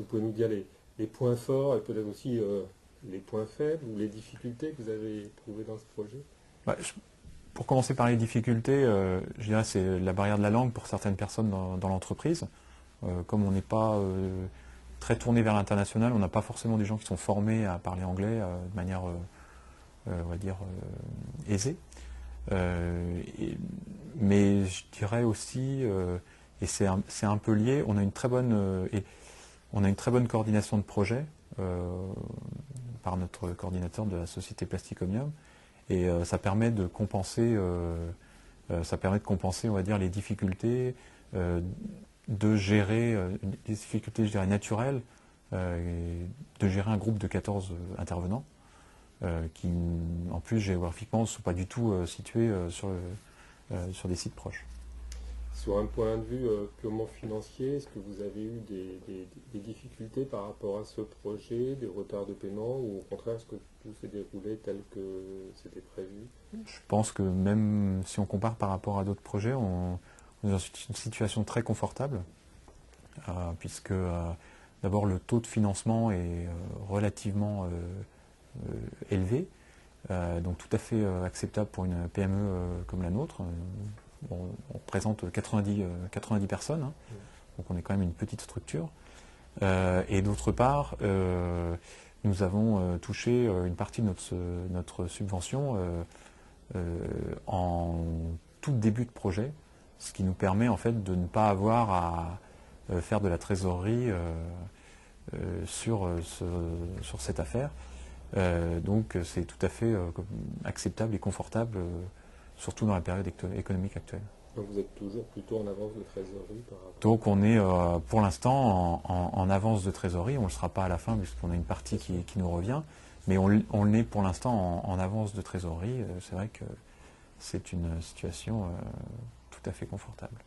vous pouvez nous dire les points forts et peut-être aussi les points faibles ou les difficultés que vous avez trouvées dans ce projet? Bah, pour commencer par les difficultés, je dirais c'est la barrière de la langue pour certaines personnes dans l'entreprise. Comme on n'est pas très tourné vers l'international, on n'a pas forcément des gens qui sont formés à parler anglais de manière, on va dire, aisée. Mais je dirais aussi, et c'est un peu lié, on a une très bonne coordination de projet par notre coordinateur de la société Plastic Omnium, et ça permet de compenser, on va dire, les difficultés de gérer des difficultés, je dirais, naturelles, de gérer un groupe de 14 intervenants qui, en plus, géographiquement, ne sont pas du tout situés sur des sites proches. Sur un point de vue purement financier, est-ce que vous avez eu des difficultés par rapport à ce projet, des retards de paiement, ou au contraire, est-ce que tout s'est déroulé tel que c'était prévu? Je pense que même si on compare par rapport à d'autres projets, on est dans une situation très confortable, puisque d'abord le taux de financement est relativement élevé, donc tout à fait acceptable pour une PME comme la nôtre. On représente 90 personnes, hein, donc on est quand même une petite structure. Et d'autre part, nous avons touché une partie de notre subvention en tout début de projet, ce qui nous permet en fait de ne pas avoir à faire de la trésorerie sur cette affaire. Donc c'est tout à fait acceptable et confortable, surtout dans la période économique actuelle. Donc vous êtes toujours plutôt en avance de trésorerie par rapport... Donc on est pour l'instant en avance de trésorerie, on ne le sera pas à la fin puisqu'on a une partie qui nous revient, mais on l'est pour l'instant en avance de trésorerie. C'est vrai que c'est une situation tout à fait confortable.